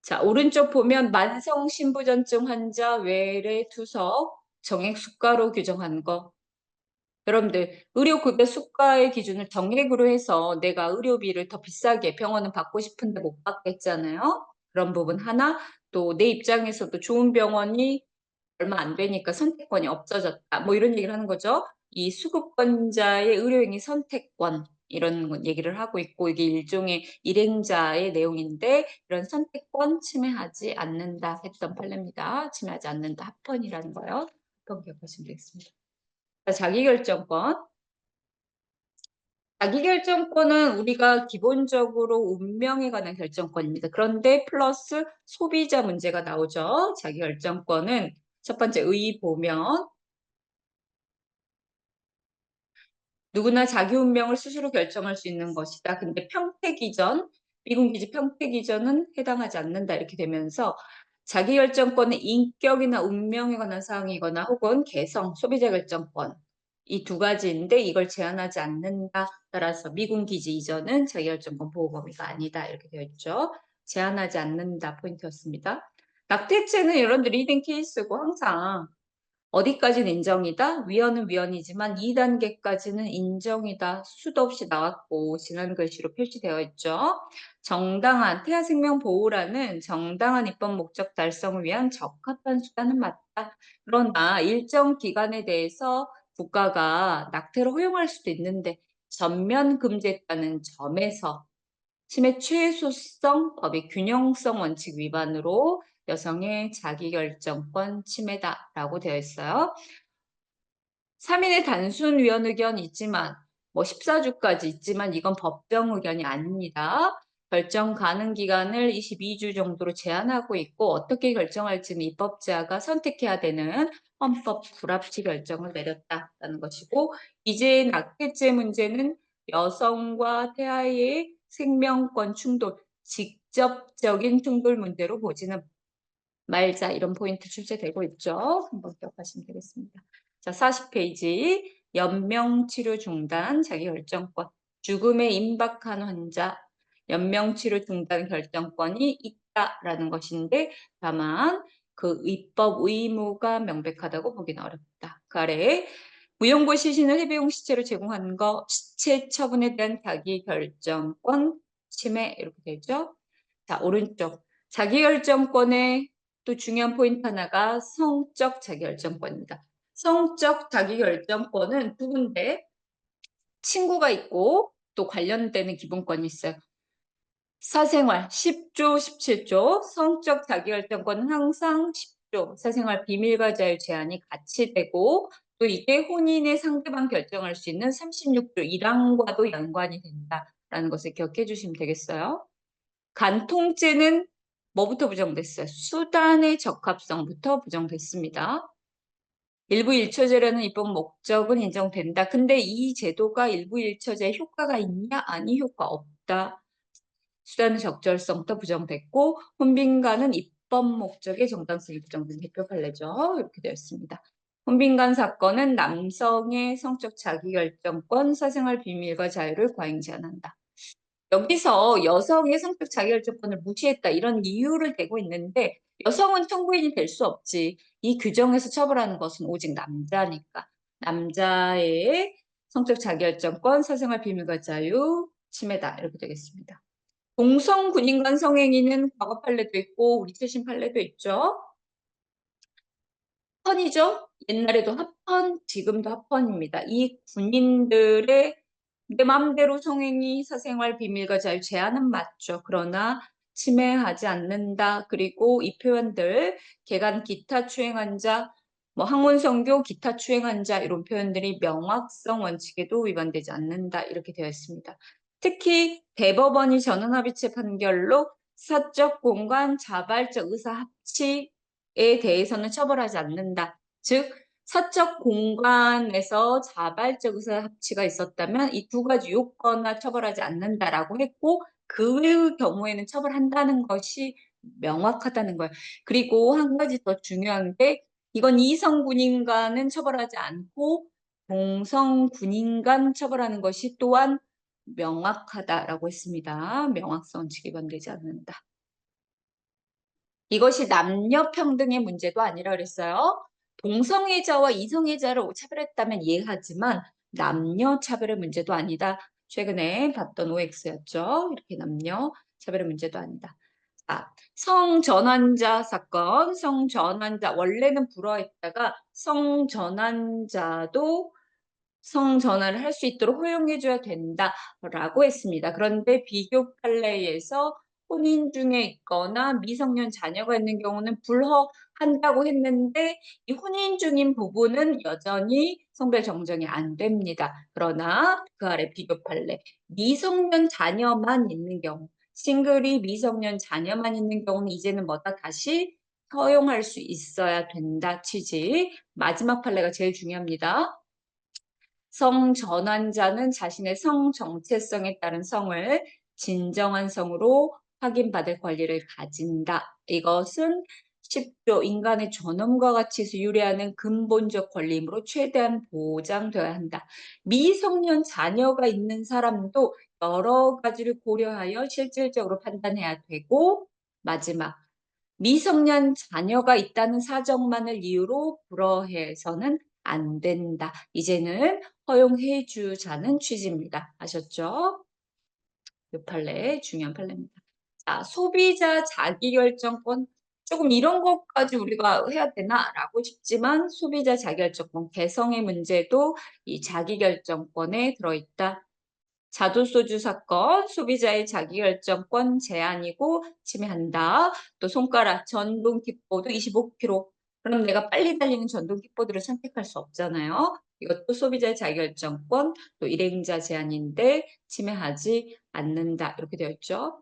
자, 오른쪽 보면 만성 신부전증 환자 외래 투석 정액 수가로 규정한 거. 여러분들 의료급여 수가의 기준을 정액으로 해서 내가 의료비를 더 비싸게 병원은 받고 싶은데 못 받겠잖아요. 그런 부분 하나. 또 내 입장에서도 좋은 병원이 얼마 안 되니까 선택권이 없어졌다. 뭐 이런 얘기를 하는 거죠. 이 수급권자의 의료행위 선택권 이런 얘기를 하고 있고 이게 일종의 일행자의 내용인데 이런 선택권 침해하지 않는다 했던 판례입니다. 침해하지 않는다 합헌이라는 거요. 합헌 기억하시면 되겠습니다. 자, 자기결정권. 자기결정권은 우리가 기본적으로 운명에 관한 결정권입니다. 그런데 플러스 소비자 문제가 나오죠. 자기결정권은 첫 번째 의 보면 누구나 자기 운명을 스스로 결정할 수 있는 것이다. 근데 평택 이전, 미군기지 평택 이전은 해당하지 않는다. 이렇게 되면서 자기결정권의 인격이나 운명에 관한 사항이거나 혹은 개성, 소비자 결정권 이 두 가지인데 이걸 제한하지 않는다. 따라서 미군기지 이전은 자기결정권 보호 범위가 아니다. 이렇게 되어 있죠. 제한하지 않는다 포인트였습니다. 낙태죄는 여러분들 리딩 케이스고 항상 어디까지는 인정이다? 위헌은 위헌이지만 2단계까지는 인정이다. 수도 없이 나왔고 진한 글씨로 표시되어 있죠. 정당한 태아생명 보호라는 정당한 입법 목적 달성을 위한 적합한 수단은 맞다. 그러나 일정 기간에 대해서 국가가 낙태를 허용할 수도 있는데 전면 금지했다는 점에서 치매 최소성 법의 균형성 원칙 위반으로 여성의 자기결정권 침해다라고 되어 있어요. 3인의 단순 위헌 의견이 있지만 뭐 14주까지 있지만 이건 법정 의견이 아닙니다. 결정 가능 기간을 22주 정도로 제한하고 있고 어떻게 결정할지는 입법자가 선택해야 되는 헌법 불합치 결정을 내렸다라는 것이고 이제 낙태죄 문제는 여성과 태아의 생명권 충돌, 직접적인 충돌 문제로 보지는 말자 이런 포인트 출제되고 있죠. 한번 기억하시면 되겠습니다. 자, 40페이지 연명치료 중단 자기결정권 죽음에 임박한 환자 연명치료 중단 결정권이 있다라는 것인데 다만 그 입법 의무가 명백하다고 보기는 어렵다. 그 아래에 무용고 시신을 해배용 시체로 제공하는 거 시체 처분에 대한 자기결정권 침해 이렇게 되죠. 자, 오른쪽 자기결정권의 또 중요한 포인트 하나가 성적 자기결정권입니다. 성적 자기결정권은 두 군데 친구가 있고 또 관련되는 기본권이 있어요. 사생활 10조, 17조 성적 자기결정권은 항상 10조 사생활 비밀과 자유 제한이 같이 되고 또 이게 혼인의 상대방 결정할 수 있는 36조 1항과도 연관이 된다라는 것을 기억해 주시면 되겠어요. 간통죄는 뭐부터 부정됐어요? 수단의 적합성부터 부정됐습니다. 일부 일처제라는 입법 목적은 인정된다. 근데 이 제도가 일부 일처제에 효과가 있냐? 아니, 효과 없다. 수단의 적절성부터 부정됐고 혼빈간은 입법 목적의 정당성이 부정된 대표 판례죠. 이렇게 되어 있습니다. 혼빈간 사건은 남성의 성적 자기결정권, 사생활 비밀과 자유를 과잉 제한한다. 여기서 여성의 성적 자기결정권을 무시했다 이런 이유를 대고 있는데 여성은 청구인이 될 수 없지. 이 규정에서 처벌하는 것은 오직 남자니까. 남자의 성적 자기결정권, 사생활 비밀과 자유 침해다 이렇게 되겠습니다. 동성 군인 간 성행위는 과거 판례도 있고 우리 최신 판례도 있죠. 합헌이죠. 옛날에도 합헌, 지금도 합헌입니다. 이 군인들의 내 마음대로 성행위, 사생활 비밀과 자유 제한은 맞죠. 그러나 침해하지 않는다. 그리고 이 표현들 개간 기타 추행한 자, 뭐 학문성교 기타 추행한 자 이런 표현들이 명확성 원칙에도 위반되지 않는다. 이렇게 되어 있습니다. 특히 대법원이 전원합의체 판결로 사적 공간 자발적 의사 합치 에 대해서는 처벌하지 않는다. 즉 사적 공간에서 자발적 의사 합치가 있었다면 이 두 가지 요건하 처벌하지 않는다라고 했고 그 경우에는 처벌한다는 것이 명확하다는 거예요. 그리고 한 가지 더 중요한 게 이건 이성 군인 간은 처벌하지 않고 동성 군인 간 처벌하는 것이 또한 명확하다라고 했습니다. 명확성 위반되지 않는다. 이것이 남녀 평등의 문제도 아니라 그랬어요. 동성애자와 이성애자를 차별했다면 이해하지만 남녀 차별의 문제도 아니다. 최근에 봤던 OX였죠. 이렇게 남녀 차별의 문제도 아니다. 자, 성전환자 사건, 성전환자 원래는 불허했다가 성전환자도 성전환을 할 수 있도록 허용해줘야 된다라고 했습니다. 그런데 비교 판례에서 혼인 중에 있거나 미성년 자녀가 있는 경우는 불허한다고 했는데 이 혼인 중인 부분은 여전히 성별 정정이 안 됩니다. 그러나 그 아래 비교 판례 미성년 자녀만 있는 경우 싱글이 미성년 자녀만 있는 경우는 이제는 뭐다 다시 허용할 수 있어야 된다 취지. 마지막 판례가 제일 중요합니다. 성전환자는 자신의 성 정체성에 따른 성을 진정한 성으로 확인받을 권리를 가진다. 이것은 10조 인간의 존엄과 가치에서 유래하는 근본적 권리이므로 최대한 보장되어야 한다. 미성년 자녀가 있는 사람도 여러 가지를 고려하여 실질적으로 판단해야 되고 마지막 미성년 자녀가 있다는 사정만을 이유로 불허해서는 안 된다. 이제는 허용해 주자는 취지입니다. 아셨죠? 이 판례, 중요한 판례입니다. 자, 소비자 자기결정권. 조금 이런 것까지 우리가 해야 되나라고 싶지만 소비자 자기결정권 개성의 문제도 이 자기결정권에 들어있다. 자두소주 사건, 소비자의 자기결정권 제한이고 침해한다. 또 손가락, 전동 킥보드 25km. 그럼 내가 빨리 달리는 전동 킥보드를 선택할 수 없잖아요. 이것도 소비자의 자기결정권, 또 일행자 제한인데 침해하지 않는다. 이렇게 되어 있죠.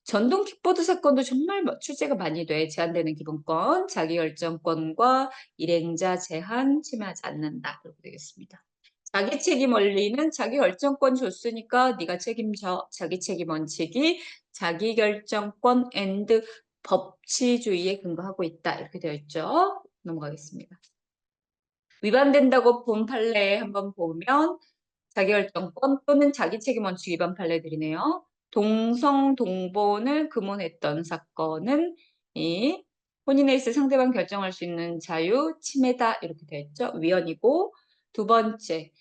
전동 킥보드 사건도 정말 출제가 많이 돼. 제한되는 기본권, 자기결정권과 일행자 제한 침해하지 않는다. 이렇게 되겠습니다. 자기 책임 원리는 자기 결정권 줬으니까 네가 책임져. 자기 책임 원칙이 자기 결정권 앤드 법치주의에 근거하고 있다. 이렇게 되어 있죠. 넘어가겠습니다. 위반된다고 본 판례 한번 보면 자기결정권 또는 자기책임 원칙 위반 판례들이네요. 동성 동본을 금혼했던 사건은 이 혼인에 있어 상대방 결정할 수 있는 자유 침해다 이렇게 되어 있죠. 위헌이고 두 번째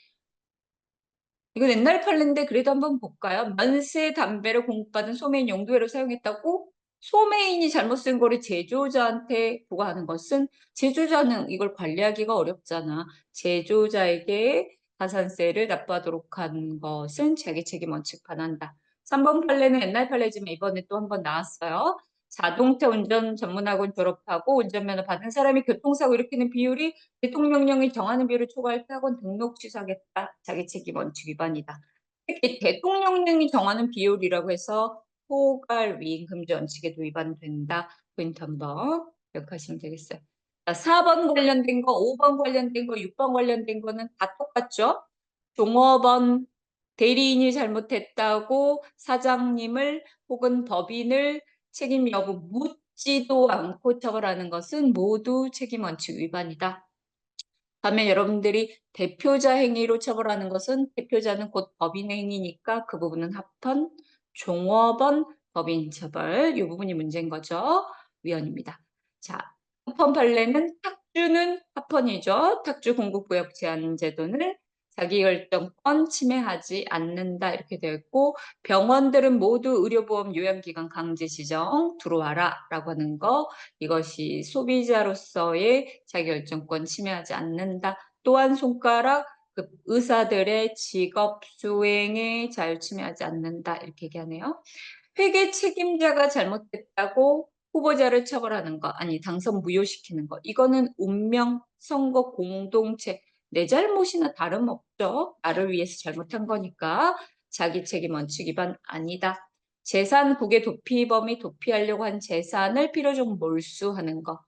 이건 옛날 판례인데 그래도 한번 볼까요? 만세 담배를 공급받은 소매인 용도회로 사용했다고 소매인이 잘못 쓴 거를 제조자한테 부과하는 것은 제조자는 이걸 관리하기가 어렵잖아. 제조자에게 가산세를 납부하도록 한 것은 자기 책임 원칙 반한다. 3번 판례는 옛날 판례지만 이번에 또 한 번 나왔어요. 자동차 운전 전문학원 졸업하고 운전면허 받은 사람이 교통사고 일으키는 비율이 대통령령이 정하는 비율을 초과할 때 학원 등록 취소하겠다. 자기 책임 원칙 위반이다. 특히 대통령령이 정하는 비율이라고 해서 포괄 위임 금지 원칙에도 위반된다. 포인트 한번 기억하시면 되겠어요. 자, 4번 관련된 거, 5번 관련된 거, 6번 관련된 거는 다 똑같죠? 종업원 대리인이 잘못했다고 사장님을 혹은 법인을 책임 여부 묻지도 않고 처벌하는 것은 모두 책임 원칙 위반이다. 다음에 여러분들이 대표자 행위로 처벌하는 것은 대표자는 곧 법인 행위니까 그 부분은 합헌, 종업원, 법인 처벌 이 부분이 문제인 거죠. 위헌입니다. 자, 합헌 판례는 탁주는 합헌이죠. 탁주 공급구역 제한 제도는 자기결정권 침해하지 않는다 이렇게 되어 있고 병원들은 모두 의료보험 요양기관 강제 지정 들어와라 라고 하는 거 이것이 소비자로서의 자기결정권 침해하지 않는다. 또한 손가락 그 의사들의 직업 수행에 자유 침해하지 않는다 이렇게 얘기하네요. 회계 책임자가 잘못했다고 후보자를 처벌하는 거 아니 당선 무효시키는 거 이거는 운명 선거 공동체 내 잘못이나 다름없죠. 나를 위해서 잘못한 거니까 자기 책임 원칙 위반 아니다. 재산 국외 도피범이 도피하려고 한 재산을 필요적 몰수하는 거.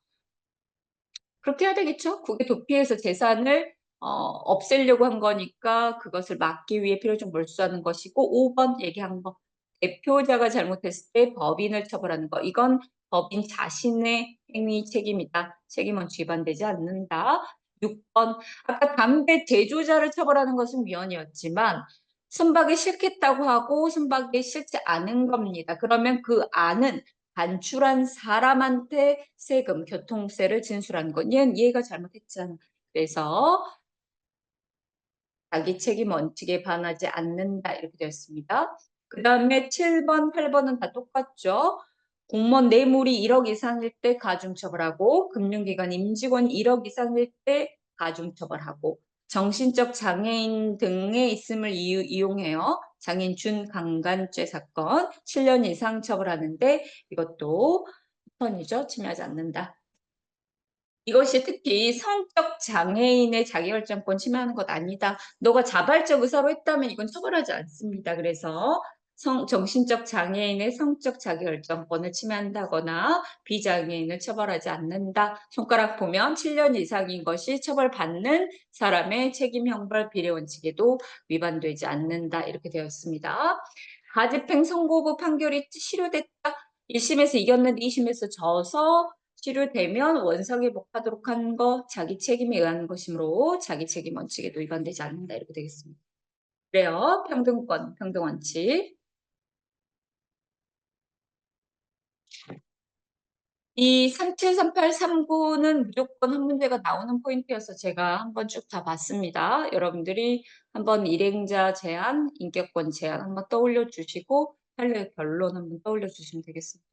그렇게 해야 되겠죠? 국외 도피해서 재산을 없애려고 한 거니까 그것을 막기 위해 필요적 몰수하는 것이고 5번 얘기한 거. 대표자가 잘못했을 때 법인을 처벌하는 거. 이건 법인 자신의 행위 책임이다. 책임원칙 위반되지 않는다. 6번 아까 담배 제조자를 처벌하는 것은 위헌이었지만 순박이 싫겠다고 하고 순박이 싫지 않은 겁니다. 그러면 그 안은 반출한 사람한테 세금, 교통세를 진술한 건 얘가 잘못했잖아. 그래서 자기 책임 원칙에 반하지 않는다 이렇게 되었습니다. 그 다음에 7번, 8번은 다 똑같죠. 공무원 뇌물이 1억 이상일 때 가중처벌하고 금융기관 임직원 1억 이상일 때 가중처벌하고 정신적 장애인 등에 있음을 이용해요. 장애인 준강간죄 사건 7년 이상 처벌하는데 이것도 우선이죠. 침해하지 않는다. 이것이 특히 성적 장애인의 자기결정권 침해하는 것 아니다. 너가 자발적 의사로 했다면 이건 처벌하지 않습니다. 그래서 정신적 장애인의 성적 자기결정권을 침해한다거나 비장애인을 처벌하지 않는다. 손가락 보면 7년 이상인 것이 처벌받는 사람의 책임 형벌 비례 원칙에도 위반되지 않는다. 이렇게 되었습니다. 가집행 선고부 판결이 실효됐다. 1심에서 이겼는데 2심에서 져서 치료되면 원상회복하도록 한 거 자기 책임에 의한 것이므로 자기 책임 원칙에도 위반되지 않는다 이렇게 되겠습니다. 그래요. 평등권, 평등원칙. 이 37, 38, 39는 무조건 한 문제가 나오는 포인트여서 제가 한번 쭉 다 봤습니다. 여러분들이 한번 일행자 제한, 인격권 제한 한번 떠올려 주시고 판례 결론 한번 떠올려 주시면 되겠습니다.